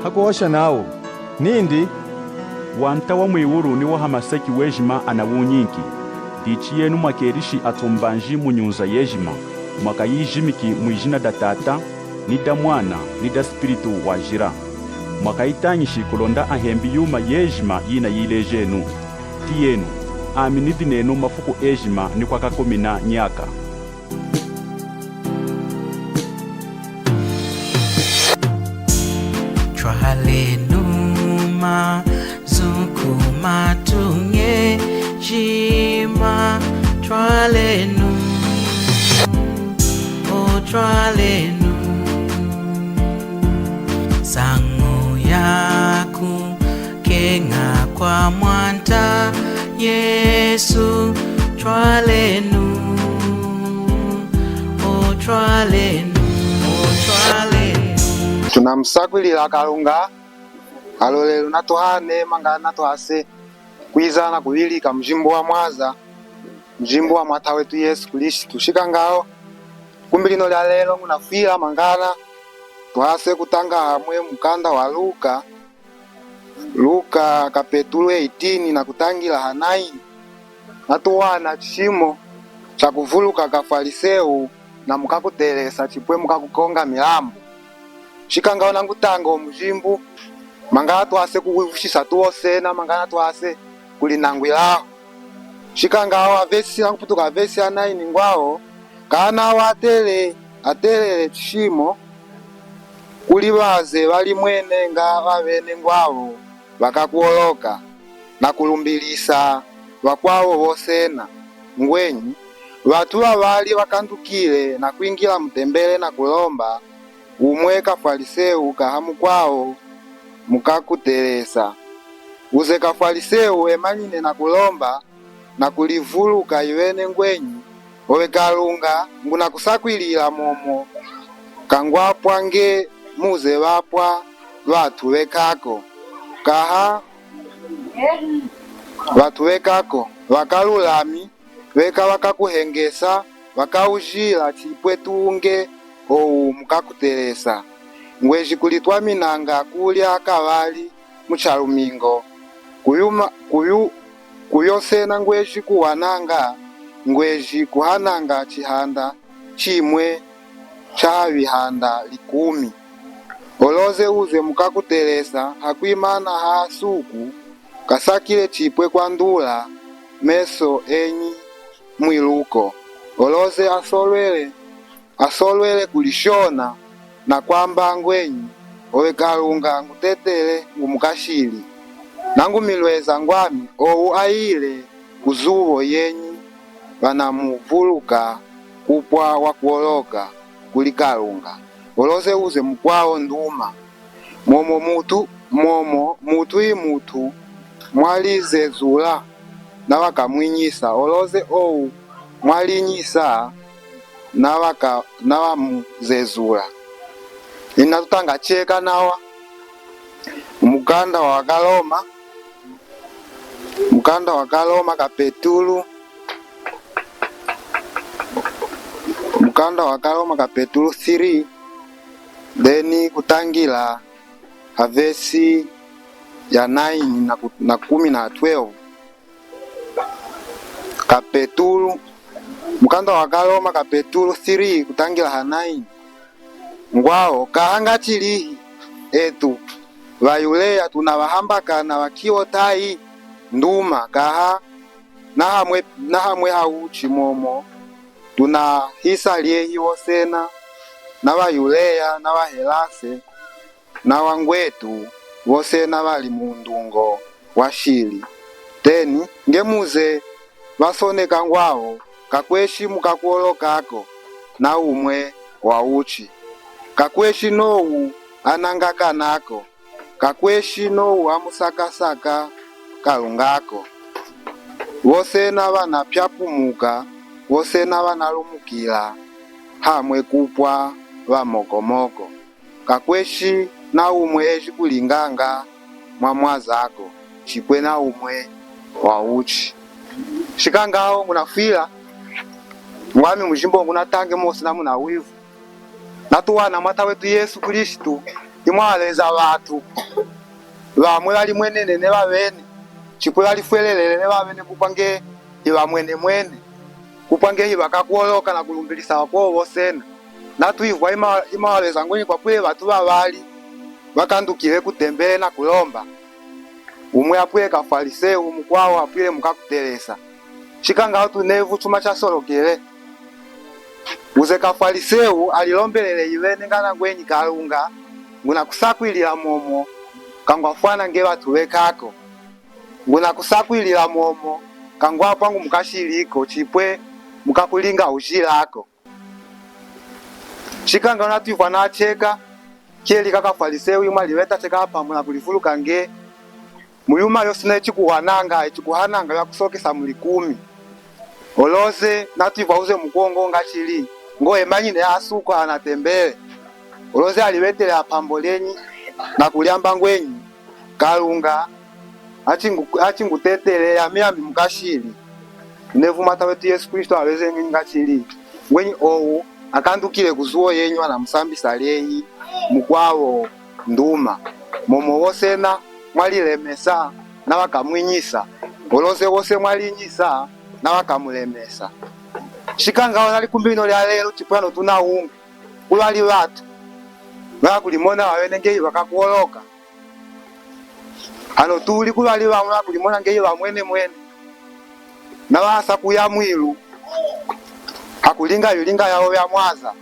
hakuosha nawo nindi wanta wa mwiwuru ni wahamaseki wejima anawunyinki dichi yenu mwakerishi atumbanji munyunza yejima mwakayijimiki mwijina da Tata ni da Mwana ni da Spiritu wajira mwakayitanyishi kulonda ahembi yuma yejima yina yilejenu ti yenu aminidi nenu mafuku ejima ni kwakakomina nyaka. Twalenuma zukuma tunge jima twalenu o twalenu sangu yaku kenga kwa mwanta Yesu twalenu o twalenu o twalenu tunamsakwilila Kalunga alolelo natuhane mangana natuhase kuizana kuvilika mjimbo wa Mwaza mjimbo wa Mwata wetu Yesu Kristu shikangao kumbilino lya lelo munafila mangana tuhase kutanga hamwe mukanda wa Luka kapetulu 18 na kutangila hanayi natuwana chimo cha kuvuluka kafariseu na mukakutelesa chipwe mukakukonga milambo shikangao nangutanga omujimbu mangana tuhase kuwivushisa tuosena mangana tuhase kulinangwilaho shikangao avesi nanguputuka avesi anayi ningwao kana atelele chimo kuli baze bali mwene nga babene ngwabo bakakuoloka na kulumbilisa bakwawo bosena ngwenyi batu babali bakandukile na kuingila mutembele na kulomba umwe kafariseu kahamu kwao mukakutelesa uze kafariseu emanyine na kulomba na kulivuluka iwene ngwenyi owe Kalunga nguna kusakwilila momo kangwapwa nge muze bapwa batu bekako kaha batu bekako bakalulami beka bakakuhengesa bakaujila chipwe tunge ou mukakutelesa ngweji kulitwa minanga kulya akabali muchalumingo kuyosena ngweji kuwananga ngweji kuhananga chihanda chimwe cha bihanda 10 oloze uze mukakutelesa hakwimana hasuku kasakile chipwe kwa ndula meso enyi mwiluko oloze asolwele kulishona na kwamba ngwenyi owe Kalunga ngutetele ngumukashili nangu milweza ngwami ou aile kuzuvo yenyi banamuvuluka kupwa wakuoloka kuli Kalunga oloze uze mkwao nduma momo mutu imutu mwalize zula na wakamwinyisa oloze ou mwalinyisa na wamuzezula inatutanga cheka nawa mukanda wa Kaloma kapetulu mukanda wa Kaloma kapetulu 3 deni kutangila havesi ya 9 na 10 na 12 kapetulu mukanda wa Kaloma kapetulu 3 kutangila ha 9 ngwao kahanga chilihi etu vayuleya tunavahambakana wakiotai nduma kaha nahamwe hauchi momo tunahisa liehi wosena na vayuleya na vahelase na wangwetu wosena vali mundungo wa shili teni ngemuze vasoneka ngwao kakweshi mukakuolokako na umwe wa uchi kakweshi nowu anangakanako kakweshi nowu amusakasaka Kalungako wosena vanapyapumuka wosena vanalumukila hamwe kupwa vamokomoko kakweshi na umwe eji kulinganga mwa mwazako chipwe na umwe wa uchi shikangao munafila mwami mujimbo ngunatange mosi na muna wivu natuwana Mwata wetu Yesu Kristu imwaleza watu bamwe bali mwenene ne babene chipwe bali fwelelele ne babene kupange iba mwene kupange iba kakuoloka na kulumbilisa wako bosena natu ivwa imawaleza ngweni kwa pwe batu babali bakandukile kutembele na kulomba umwe apwe kafariseu mkwao apwile mukakutelesa chikanga watu nevu chuma cha solokele uze kafariseu alilombelele iwene ngana ngweni kalunga nguna kusakwilila momo kangwafwana nge batu bekako nguna kusakwilila momo kangwapangu mukashiliko chipwe mukakulinga ujilako chikanga natu ivwa na cheka kieli kaka fariseu imwa liweta cheka pamuna kulifuluka nge muyuma yosine chikuhananga ya kusokesa muli 10 oloze natu ivwa uze mukongo nga chili ngo emanyine asuko anatembele oloze aliwetele apambo lenyi na kuliamba ngwenyi kalunga achingutetele yamiyambi mukashili nevu mata wetu Yesu Kristo aleze nga chili ngwenyi owu akandukile kuzuo yenyu na musambisa leyi mukwawo nduma momo wosena mwalilemesa na wakamwinyisa oloze wose mwalinyisa na wakamulemesa shikanga wana likumbino lya lelo chipwano tunaunga kulwali watu wakulimona wawene ngeyi wakakuoloka ano tuli kulwali wamwe wakulimona ngeyi wamwene na wasa kuya mwilu hakulinga yulinga yao ya mwaza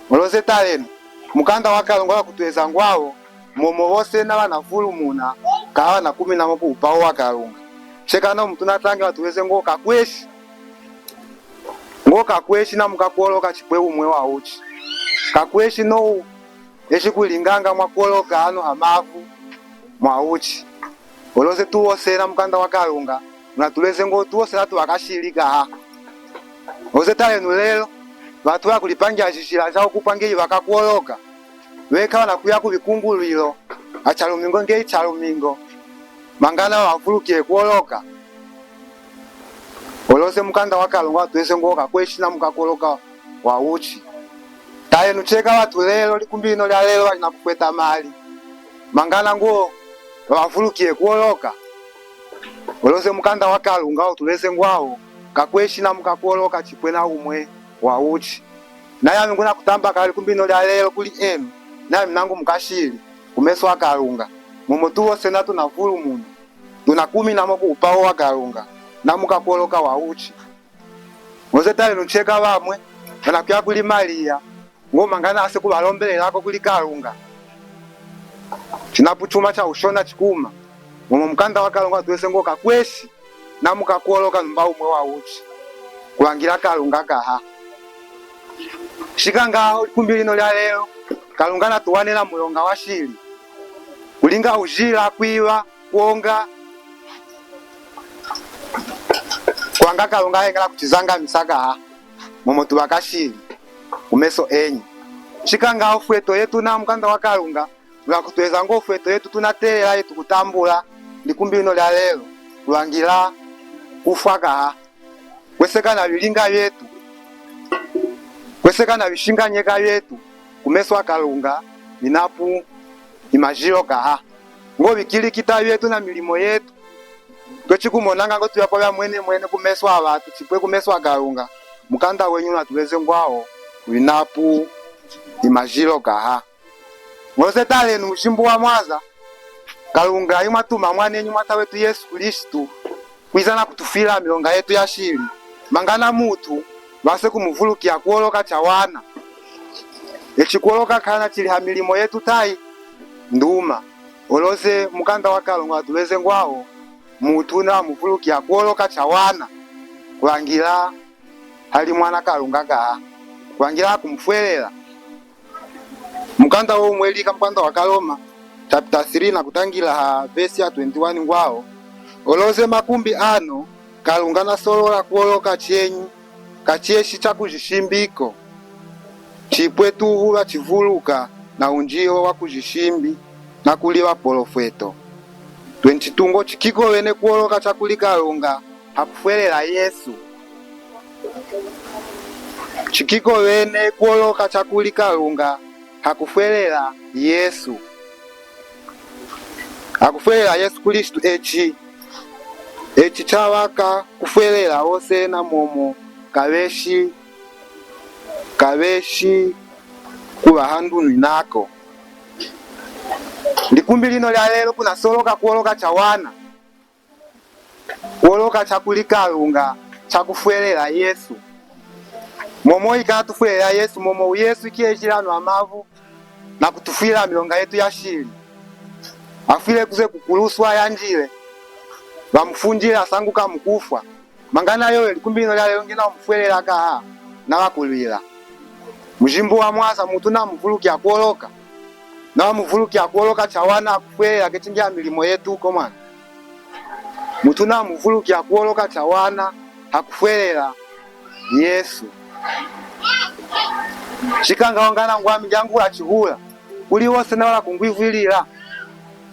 oloze talenu mukanda wakalongo wakutuweza ngwawo momo wose na wanafulu muna kawa na 10 moku upao wakalunga chekana mtu natange watuweze ngoka kweshi na mukakuoloka chipwe umwe wa uchi kakweshi no eshikulinganga mwakuoloka ano hamavu mwa uchi oloze tuwose na mukanda wakalunga unatuweze ngo tuwose na tuwakashilika ha oloze talenu lelo watu wakulipangia shishila zao kupangia wakakuoloka weka na kuya kubikungulilo achalumingo nge chalumingo mangana wavulukie kuoloka oloze mukanda wakalunga tuweze ngoka kweshi na mukakuoloka wa uchi taye nucheka watu lelo likumbino lya lelo walina kukweta mali mangana ngo wavulukie kuoloka oloze mukanda wakalunga tuweze ngwao kakweshi na mukakuoloka chipwe na umwe wa uchi naye nguna kutamba kali kumbino lya lelo kuli enu naye mnangu mukashili kumeso wakalunga momo tuwose na tunavulu munu tuna 10 moku upao wakalunga na mukakuoloka wa uchi ngoze tale nucheka wamwe wanakuya kuli Maria ngoma ngana ase kubalombele lako kuli kalunga chinapuchuma cha ushona chikuma momo mkanda wakalunga tuwese ngoka kweshi na mukakuoloka numba umwe wa uchi kulangira kalunga kaha shikanga kumbilino lya lelo kalungana tuwanela mulonga wa shili kulinga ujila kwiwa kuonga kwanga kalunga hengala kuchizanga misaka momo tubakashili umeso enyi shikanga ofweto yetu na mkanda wa kalunga ulakutuweza ngo ofweto yetu tunatela yetu kutambula likumbino lya lelo kulangira kufaka kwesekana bilinga yetu kwesekana bishinga nyeka yetu kumeso akalunga minapu imajiro kaha ngo bikili kitabu yetu na milimo yetu twechikumonanga ngo tuyakobya mwene kumeso abatu chipwe kumeso akalunga mukanda wenyu na tuweze ngwao minapu imajiro kaha ngose talenu mushimbu wa mwaza kalunga imatuma mwanenyu mata wetu Yesu Kristo kwizana kutufila milonga yetu ya shili mangana mutu base kumuvulukia kuoloka chawana echikuoloka kana chili hamilimo yetu tai nduma oloze mukanda wakalunga tuweze ngwao mutu na muvulukia kuoloka chawana kulangira hali mwana kalunga kaha kulangira kumfwelela mukanda wo mwelika mukanda wakaloma chapter 3 na kutangira ha verse ya 21 ngwao oloze makumbi ano kalunga na solola kuoloka chenyi kachieshi chakujishimbiko chipwe tuhula chivuluka na unjio wa kujishimbi na kuliwa polofweto 22 ngo chikiko wene kuoloka chakulikalunga hakufwelela Yesu chikiko wene kuoloka chakulikalunga hakufwelela Yesu. Hakufwelela Yesu Kristu echi chawaka kufwelela osena momo kaveshi kuwa handunu inako. Likumbi lino lya lelo kuna soloka kuoloka chawana, kuoloka chakulikalunga chakufwelela Yesu. Momo ikatufwelela Yesu, momo Yesu ikiechilano amavu na kutufwila milonga yetu ya shili. Afile kuze kukuluswa yanjile bamufunjile asanguka mukufwa. Mangana yowe likumbi lino lya lelo ngena mufwelela kaha na wakulwila. Mujimbo wa Mwaza mutu na mvuluki ya kuoloka. Na mvuluki ya kuoloka chawana kufwelela kechingia milimo yetu komana. Mutu na mvuluki ya kuoloka chawana hakufwelela Yesu. Shikanga wangana ngwami jangu la chihula. Uli wose na wala kungwivwilila.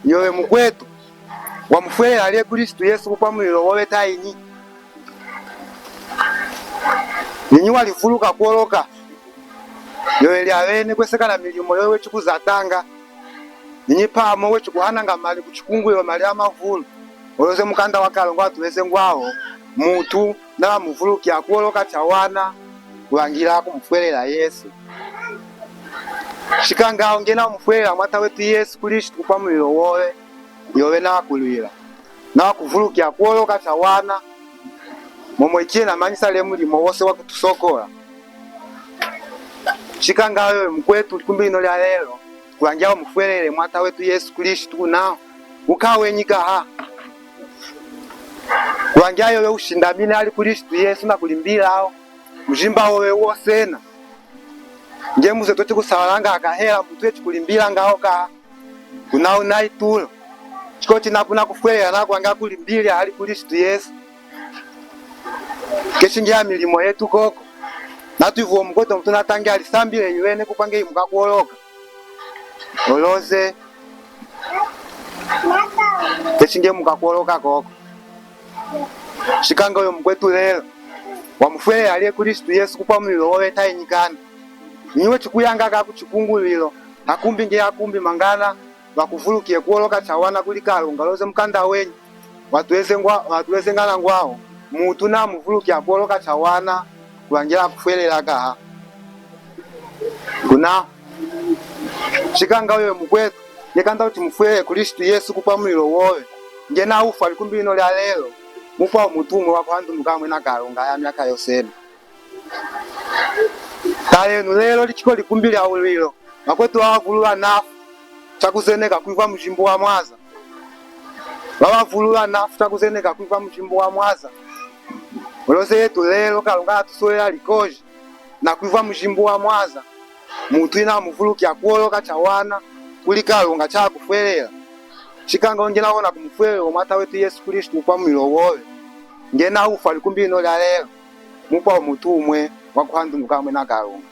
Yowe mkwetu wamufwelela aliye Kristu Yesu kupa mulilo wowe taini. Ninyi walifuluka kuoloka. Yowe liawene kweseka na milimo yowe chukuzatanga. Ninyi pamo we chukuhananga mali kuchikunguyo mali ya mavulu. Oloze mukanda wakalongo atuweze ngwao. Mutu na mvuluki ya kuoloka chawana kuangila kumufwelela Yesu. Shikanga ongena mufwelela mwata wetu Yesu Kristu kupa mulilo wowe yowe na wakulwila. Na wakuvuluki ya kuoloka chawana momo ichie na manyisa le mulimo wose wakutusokola. Shikanga yowe mkwetu likumbi lino lya lelo kuangia mufwelele mwata wetu Yesu Kristu na ukawe nyikaha. Kuangia yowe ushindamine ali Kristu Yesu na kulimbila hao mjimba wowe wosena. Ngemuze tochi kusawalanga akahela mtuwe chikulimbila ngao kaha kunao naitulo. Chikoti nakuna kufwelela na kuangia kulimbila ali Kristu Yesu. Keshingia milimo yetu koko. Natu ivuo mkoto mtu natangia alisambile yuwene kupange imuka kuoloka. Oloze keshingia muka kuoloka koko. Shikanga uyo mkwetu lelo wamufwelela aliye Kristu Yesu kupa mulilo wowe tainyikana. Niwe chikuyanga kakuchikungulilo nakumbi nge akumbi mangana wakuvulukie kuoloka chawana kulikalunga. Loze mkanda wenyi watuweze ngana ngwao mutu na muvulukia kuoloka chawana kuangira kufwelela kaha. Kuna shikanga uyo mkwetu yekanda uti mufwele Kristu Yesu kupa mulilo wowe ngena ufa likumbi lino lya lelo mupa umutumwe wakuhandu mukamwe na kalunga ya miaka yosena. Talenu lelo lichiko likumbi lya ulilo wakwetu wawavulula nafu chakuzeneka kuiva mjimbo wa Mwaza. Wawavulula nafu chakuzeneka kuiva mjimbo wa Mwaza. Olose yetu lelo kalunga atusolela likoji na kuiva mjimbo wa Mwaza. Mutu ina muvuluki ya kuoloka chawana kulikalunga cha kufwelela. Shikanga ongena wona kumufwelela mwata wetu Yesu Kristu kwa mulilo wowe ngena ufa likumbi lino lya lelo mupa umutumwe wakuhandu mukamwe na kalunga.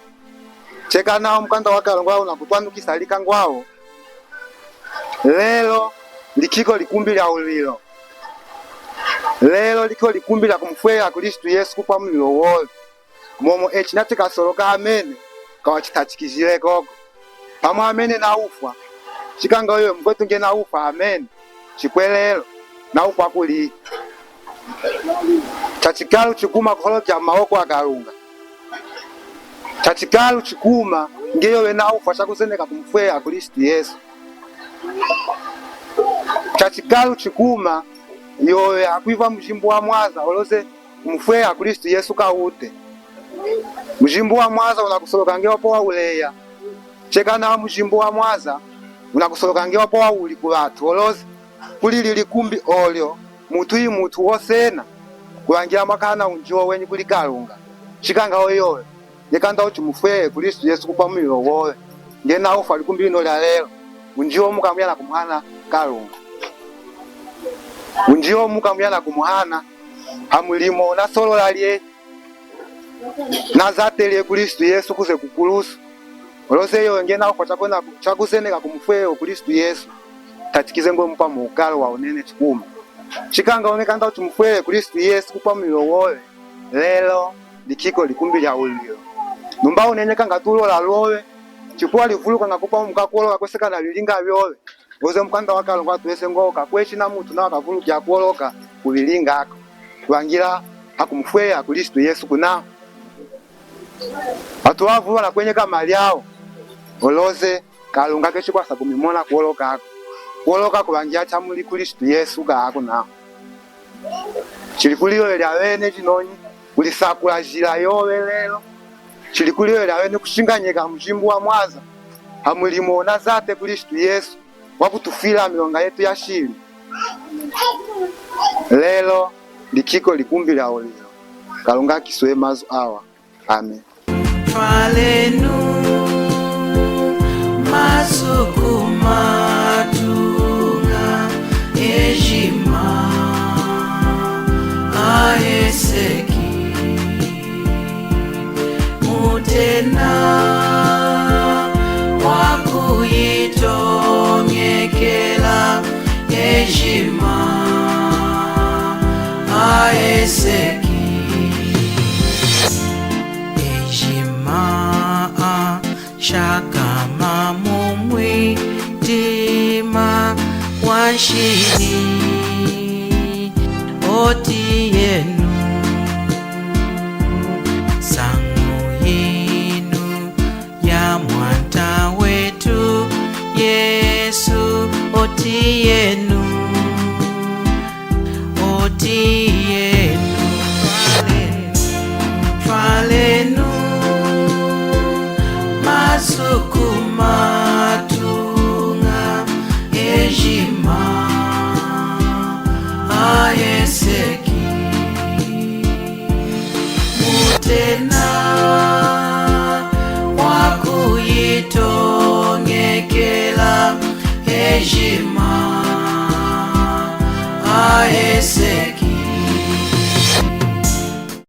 Cheka nao mkanda wa kalunga na kutwanukisa likangwao. Lelo likiko likumbi lya ulilo. Lelo likiko likumbi lya kumufwelela Kristu Yesu kupa mulilo wowe. Momo echi nateka soloka amene kawachitachikizile koko. Pamo amene na ufa. Shikanga uyo mkwetu ngena ufa amene. Chikwelelo na ufa kuli. Chachikalu chikuma kuholo kya maoko akalunga. Chachikalu chikuma ngeyo wena ufa chakuzeneka kumufwelela Kristu Yesu. Chachikalu chikuma yowe akuiva mjimbo wa Mwaza oloze kumufwelela Kristu Yesu kaute. Mjimbo wa Mwaza unakusoloka ngewa powa uleya. Cheka na mjimbo wa Mwaza unakusoloka ngewa powa uli kulatu oloze kulili likumbi olyo mutu wosena kuangia makana unjiwo wenyi kulikalunga. Shikanga oyowe yekanda uchi mufwelela Kristu Yesu kupa mulilo wowe ngena ufa likumbi lino lya lelo unjiwo mukamuyana kumuhana kalunga. Unjiwo mukamuyana kumuhana hamulimo na solo lalye na zatele Kristu Yesu kuze kukulusu. Olose yo ngena ufa chakuzeneka kumufwelela Kristu Yesu tatikize ngwe mupa mukalo wa unene chikuma. Shikanga onekanda uti mufwelela Kristu Yesu kupa mulilo wowe lelo likiko likumbi lya ulilo. Numba unenyeka ngatulo la lowe chipua livuluka ngakupa mukakoloka kweseka na lilinga vyole oze mkanda wakalonga tuwese ngoka kweshi na mutu na wakavulukya kuoloka kulilinga ako kulangira akumfweya Kristo Yesu kuna watu wavu wana kwenye kamali yao oloze kalunga keshi kwa sababu mimona kuoloka ako kuoloka kulangira chamuli Kristo Yesu kako na chilikulio lya wene chinonyi ulisakula jila yowe lelo chilikulio lya wene kushinganyeka mjimbu wa Mwaza hamulimona zate Kristo Yesu wakutufila milonga yetu ya shili lelo likiko likumbi lya olelo kalunga kiswe mazu awa amen. Twalenu masukumatunga ejima aeseki mutena wakuyitonyekela ejima aeseki ejima shakama mumwi dima wanshini oti yenu sangu yinu ya mwanta wetu Yesu oti yenu twalenu masukumatunga ejima aeseki mutena wakuyitonyekela ejima aeseki